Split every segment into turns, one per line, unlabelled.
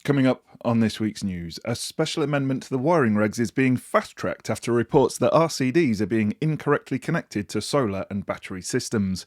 Coming up on this week's news, a special amendment to the wiring regs is being fast-tracked after reports that RCDs are being incorrectly connected to solar and battery systems.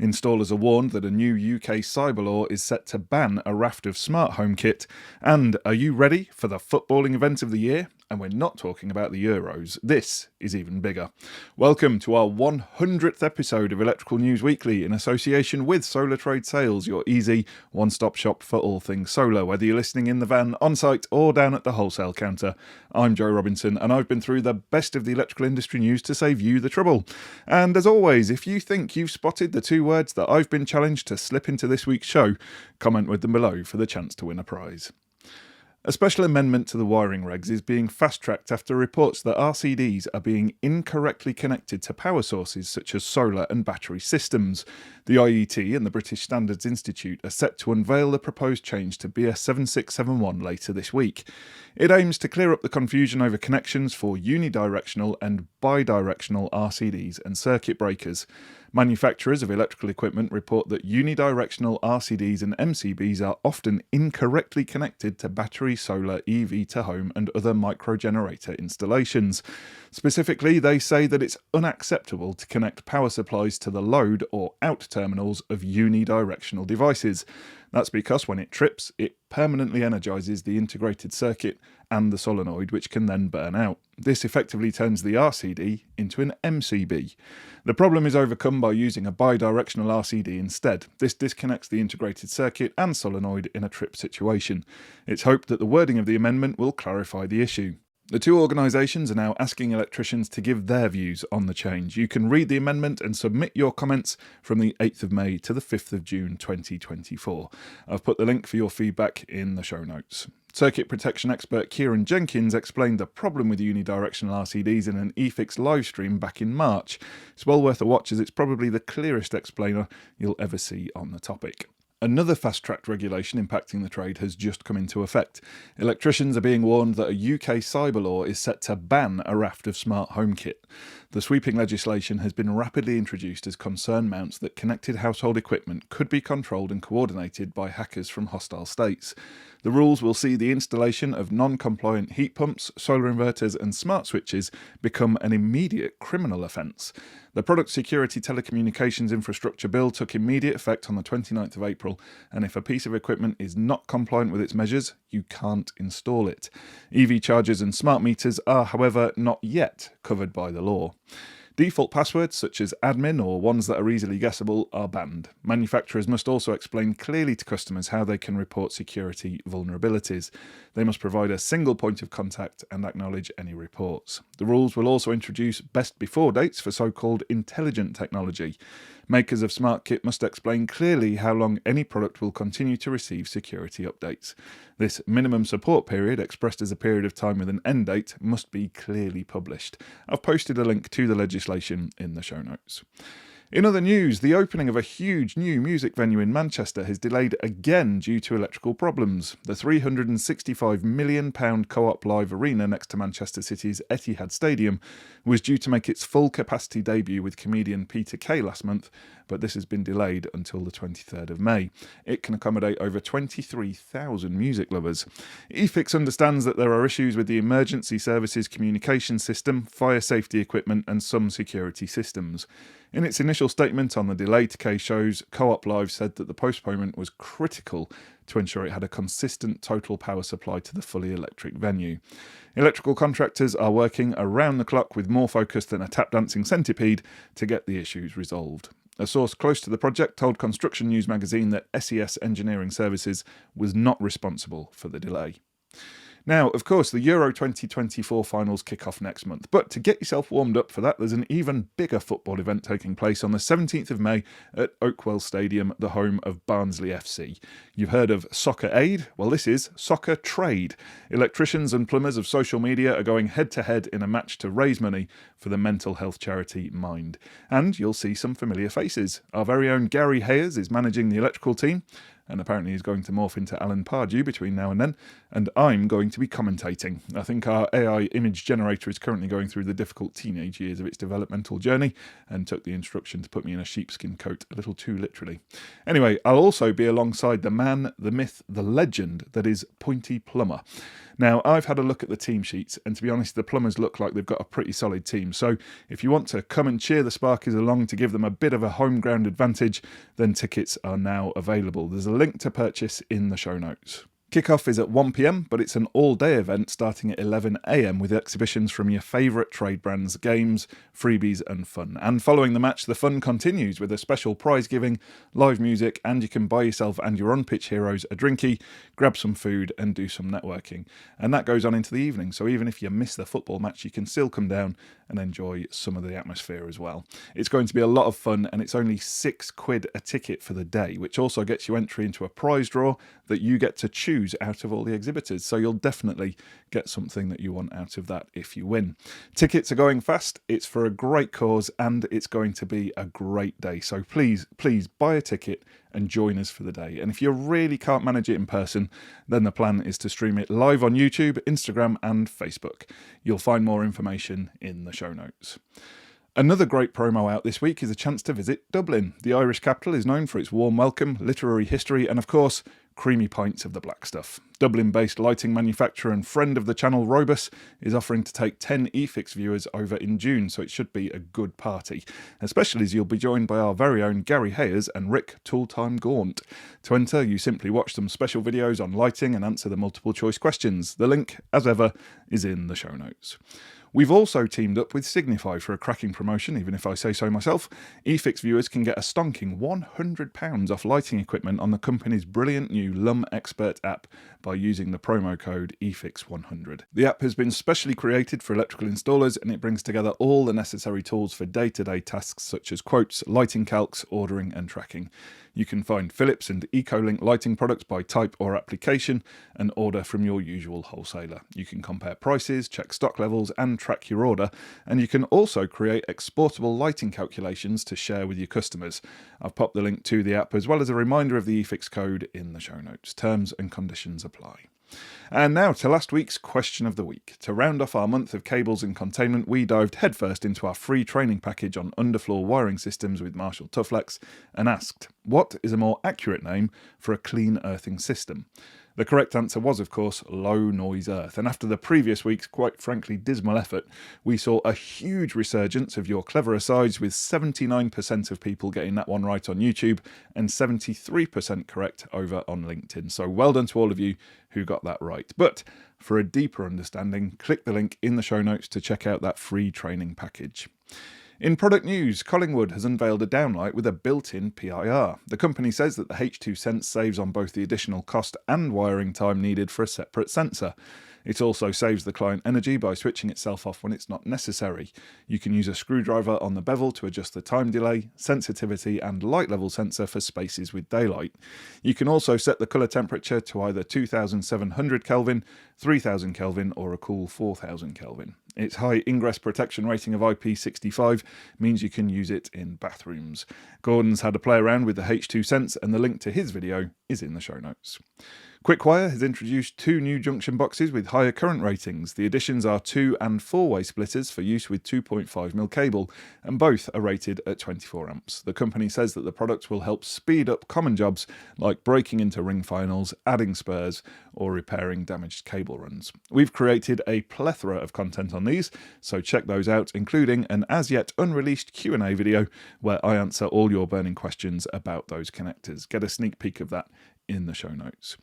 Installers are warned that a new UK cyber law is set to ban a raft of smart home kit. And are you ready for the footballing event of the year? And we're not talking about the Euros. This is even bigger. Welcome to our 100th episode of Electrical News Weekly in association with Solar Trade Sales, your easy one-stop shop for all things solar, whether you're listening in the van, on-site or down at the wholesale counter. I'm Joe Robinson and I've been through the best of the electrical industry news to save you the trouble. And as always, if you think you've spotted the two words that I've been challenged to slip into this week's show, comment with them below for the chance to win a prize. A special amendment to the wiring regs is being fast-tracked after reports that RCDs are being incorrectly connected to power sources such as solar and battery systems. The IET and the British Standards Institute are set to unveil the proposed change to BS 7671 later this week. It aims to clear up the confusion over connections for unidirectional and bidirectional RCDs and circuit breakers. Manufacturers of electrical equipment report that unidirectional RCDs and MCBs are often incorrectly connected to battery, solar, EV to home and other microgenerator installations. Specifically, they say that it's unacceptable to connect power supplies to the load or out terminals of unidirectional devices. That's because when it trips, it permanently energises the integrated circuit and the solenoid, which can then burn out. This effectively turns the RCD into an MCB. The problem is overcome by using a bidirectional RCD instead. This disconnects the integrated circuit and solenoid in a trip situation. It's hoped that the wording of the amendment will clarify the issue. The two organisations are now asking electricians to give their views on the change. You can read the amendment and submit your comments from the 8th of May to the 5th of June 2024. I've put the link for your feedback in the show notes. Circuit protection expert Kieran Jenkins explained the problem with unidirectional RCDs in an eFIXX livestream back in March. It's well worth a watch as it's probably the clearest explainer you'll ever see on the topic. Another fast-tracked regulation impacting the trade has just come into effect. Electricians are being warned that a UK cyber law is set to ban a raft of smart home kit. The sweeping legislation has been rapidly introduced as concern mounts that connected household equipment could be controlled and coordinated by hackers from hostile states. The rules will see the installation of non-compliant heat pumps, solar inverters and smart switches become an immediate criminal offence. The Product Security Telecommunications Infrastructure Bill took immediate effect on the 29th of April, and if a piece of equipment is not compliant with its measures, you can't install it. EV chargers and smart meters are, however, not yet covered by the law. Default passwords, such as admin or ones that are easily guessable, are banned. Manufacturers must also explain clearly to customers how they can report security vulnerabilities. They must provide a single point of contact and acknowledge any reports. The rules will also introduce best before dates for so-called intelligent technology. Makers of smart kit must explain clearly how long any product will continue to receive security updates. This minimum support period, expressed as a period of time with an end date, must be clearly published. I've posted a link to the legislation in the show notes. In other news, the opening of a huge new music venue in Manchester has delayed again due to electrical problems. The £365 million Co-op Live Arena next to Manchester City's Etihad Stadium was due to make its full capacity debut with comedian Peter Kay last month, but this has been delayed until the 23rd of May. It can accommodate over 23,000 music lovers. eFIXX understands that there are issues with the emergency services communication system, fire safety equipment and some security systems. In its initial statement on the delay to Kay shows, Co-op Live said that the postponement was critical to ensure it had a consistent total power supply to the fully electric venue. Electrical contractors are working around the clock with more focus than a tap dancing centipede to get the issues resolved. A source close to the project told Construction News magazine that SES Engineering Services was not responsible for the delay. Now, of course, the Euro 2024 finals kick off next month, but to get yourself warmed up for that, there's an even bigger football event taking place on the 17th of May at Oakwell Stadium, the home of Barnsley FC. You've heard of Soccer Aid? Well, this is Soccer Trade. Electricians and plumbers of social media are going head-to-head in a match to raise money for the mental health charity Mind. And you'll see some familiar faces. Our very own Gary Hayes is managing the electrical team, and apparently he's going to morph into Alan Pardew between now and then, and I'm going to be commentating. I think our AI image generator is currently going through the difficult teenage years of its developmental journey, and took the instruction to put me in a sheepskin coat a little too literally. Anyway, I'll also be alongside the man, the myth, the legend that is Pointy Plumber. Now, I've had a look at the team sheets, and to be honest, the Plumbers look like they've got a pretty solid team. So if you want to come and cheer the Sparkies along to give them a bit of a home ground advantage, then tickets are now available. There's a link to purchase in the show notes. Kickoff is at 1 p.m, but it's an all-day event starting at 11 a.m. with exhibitions from your favourite trade brands, games, freebies and fun. And following the match, the fun continues with a special prize giving, live music, and you can buy yourself and your on-pitch heroes a drinky, grab some food and do some networking. And that goes on into the evening, so even if you miss the football match, you can still come down and enjoy some of the atmosphere as well. It's going to be a lot of fun, and it's only £6 a ticket for the day, which also gets you entry into a prize draw that you get to choose out of all the exhibitors, so you'll definitely get something that you want out of that if you win. Tickets are going fast, it's for a great cause, and it's going to be a great day, so please buy a ticket and join us for the day. And if you really can't manage it in person, then the plan is to stream it live on YouTube, Instagram and Facebook. You'll find more information in the show notes. Another great promo out this week is a chance to visit Dublin. The Irish capital is known for its warm welcome, literary history and of course creamy pints of the black stuff. Dublin-based lighting manufacturer and friend of the channel Robus is offering to take 10 eFIXX viewers over in June, so it should be a good party, especially as you'll be joined by our very own Gary Hayers and Rick Tooltime Gaunt. To enter, you simply watch some special videos on lighting and answer the multiple choice questions. The link, as ever, is in the show notes. We've also teamed up with Signify for a cracking promotion, even if I say so myself. eFIXX viewers can get a stonking £100 off lighting equipment on the company's brilliant new LumXpert app by using the promo code eFIXX100. The app has been specially created for electrical installers, and it brings together all the necessary tools for day-to-day tasks such as quotes, lighting calcs, ordering and tracking. You can find Philips and EcoLink lighting products by type or application and order from your usual wholesaler. You can compare prices, check stock levels and track your order, and you can also create exportable lighting calculations to share with your customers. I've popped the link to the app as well as a reminder of the eFIXX code in the show notes. Terms and conditions apply. And now to last week's question of the week. To round off our month of cables and containment, we dived headfirst into our free training package on underfloor wiring systems with Marshall Toughlex and asked, what is a more accurate name for a clean earthing system? The correct answer was, of course, low noise earth, and after the previous week's quite frankly dismal effort, we saw a huge resurgence of your clever asides, with 79% of people getting that one right on YouTube and 73% correct over on LinkedIn. So well done to all of you who got that right. But for a deeper understanding, click the link in the show notes to check out that free training package. In product news, Collingwood has unveiled a downlight with a built-in PIR. The company says that the H2 Sense saves on both the additional cost and wiring time needed for a separate sensor. It also saves the client energy by switching itself off when it's not necessary. You can use a screwdriver on the bevel to adjust the time delay, sensitivity and light level sensor for spaces with daylight. You can also set the colour temperature to either 2700 Kelvin, 3000 Kelvin or a cool 4000 Kelvin. Its high ingress protection rating of IP65 means you can use it in bathrooms. Gordon's had a play around with the H2 Sense and the link to his video is in the show notes. Quickwire has introduced 2 new junction boxes with higher current ratings. The additions are 2- and 4-way splitters for use with 2.5mm cable, and both are rated at 24 amps. The company says that the product will help speed up common jobs like breaking into ring finals, adding spurs, or repairing damaged cable runs. We've created a plethora of content on these, so check those out, including an as yet unreleased Q&A video where I answer all your burning questions about those connectors. Get a sneak peek of that in the show notes.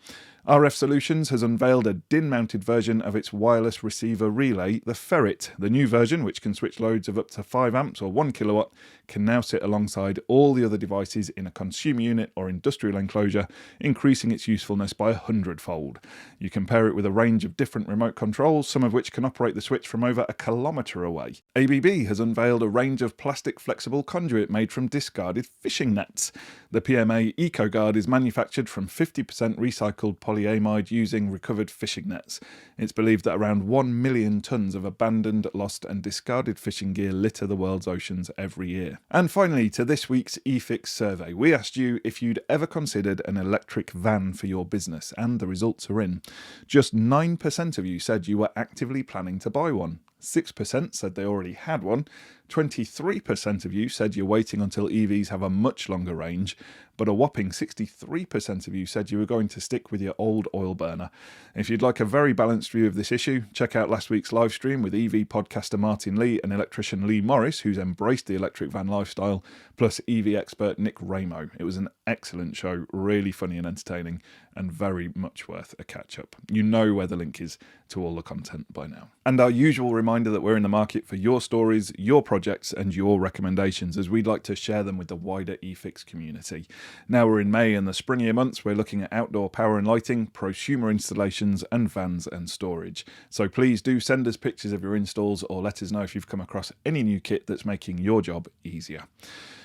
RF Solutions has unveiled a DIN-mounted version of its wireless receiver relay, the Ferret. The new version, which can switch loads of up to 5 amps or 1 kilowatt, can now sit alongside all the other devices in a consumer unit or industrial enclosure, increasing its usefulness by 100-fold. You can pair it with a range of different remote controls, some of which can operate the switch from over a kilometre away. ABB has unveiled a range of plastic flexible conduit made from discarded fishing nets. The PMA EcoGuard is manufactured from 50% recycled polyamide using recovered fishing nets. It's believed that around 1 million tonnes of abandoned, lost and discarded fishing gear litter the world's oceans every year. And finally, to this week's eFIXX survey, we asked you if you'd ever considered an electric van for your business, and the results are in. Just 9% of you said you were actively planning to buy one. 6% said they already had one. 23% of you said you're waiting until EVs have a much longer range, but a whopping 63% of you said you were going to stick with your old oil burner. If you'd like a very balanced view of this issue, check out last week's live stream with EV podcaster Martin Lee and electrician Lee Morris, who's embraced the electric van lifestyle, plus EV expert Nick Ramo. It was an excellent show, really funny and entertaining, and very much worth a catch-up. You know where the link is to all the content by now. And our usual reminder that we're in the market for your stories, your projects and your recommendations, as we'd like to share them with the wider eFIXX community. Now we're in May and the springier months, we're looking at outdoor power and lighting, prosumer installations and vans and storage. So please do send us pictures of your installs or let us know if you've come across any new kit that's making your job easier.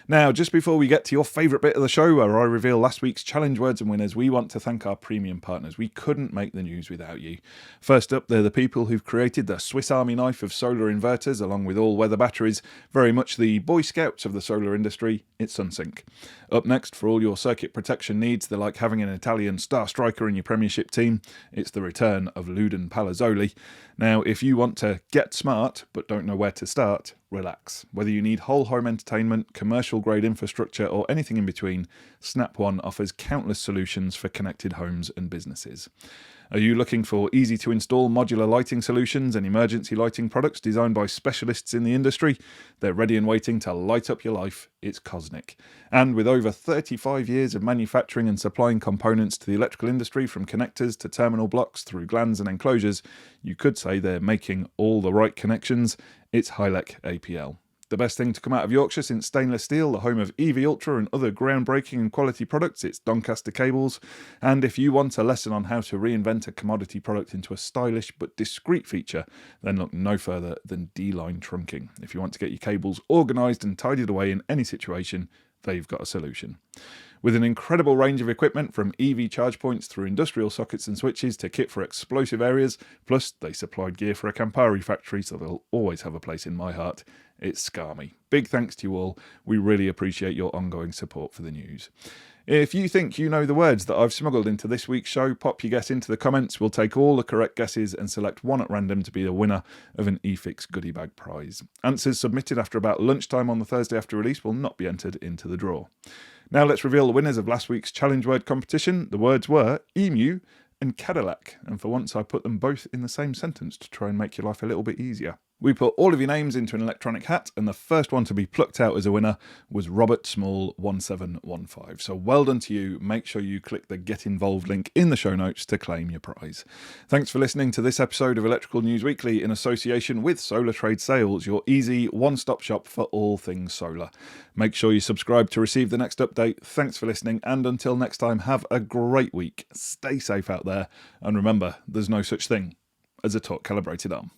Now, just before we get to your favourite bit of the show, where I reveal last week's challenge words and winners, we want to thank our premium partners. We couldn't make the news without you. First up, they're the people who've created the Swiss Army knife of solar inverters, along with all-weather batteries. Very much the Boy Scouts of the solar industry, it's SunSync. Up next, for all your circuit protection needs, they're like having an Italian star striker in your Premiership team. It's the return of Luden Palazzoli. Now, if you want to get smart, but don't know where to start, relax. Whether you need whole home entertainment, commercial grade infrastructure or anything in between, Snap One offers countless solutions for connected homes and businesses. Are you looking for easy to install modular lighting solutions and emergency lighting products designed by specialists in the industry? They're ready and waiting to light up your life. It's Cosnic. And with over 35 years of manufacturing and supplying components to the electrical industry, from connectors to terminal blocks through glands and enclosures, you could say they're making all the right connections. It's Hylec APL. The best thing to come out of Yorkshire since stainless steel, the home of EV Ultra and other groundbreaking and quality products, it's Doncaster Cables. And if you want a lesson on how to reinvent a commodity product into a stylish but discreet feature, then look no further than D-Line Trunking. If you want to get your cables organised and tidied away in any situation, they've got a solution. With an incredible range of equipment from EV charge points through industrial sockets and switches to kit for explosive areas, plus they supplied gear for a Campari factory, so they'll always have a place in my heart. It's Scarmy. Big thanks to you all. We really appreciate your ongoing support for the news. If you think you know the words that I've smuggled into this week's show, pop your guess into the comments. We'll take all the correct guesses and select one at random to be the winner of an eFIXX goodie bag prize. Answers submitted after about lunchtime on the Thursday after release will not be entered into the draw. Now let's reveal the winners of last week's challenge word competition. The words were emu and Cadillac, and for once I put them both in the same sentence to try and make your life a little bit easier. We put all of your names into an electronic hat, and the first one to be plucked out as a winner was Robert Small 1715. So well done to you. Make sure you click the Get Involved link in the show notes to claim your prize. Thanks for listening to this episode of Electrical News Weekly in association with Solar Trade Sales, your easy one-stop shop for all things solar. Make sure you subscribe to receive the next update. Thanks for listening, and until next time, have a great week. Stay safe out there, and remember, there's no such thing as a torque calibrated arm.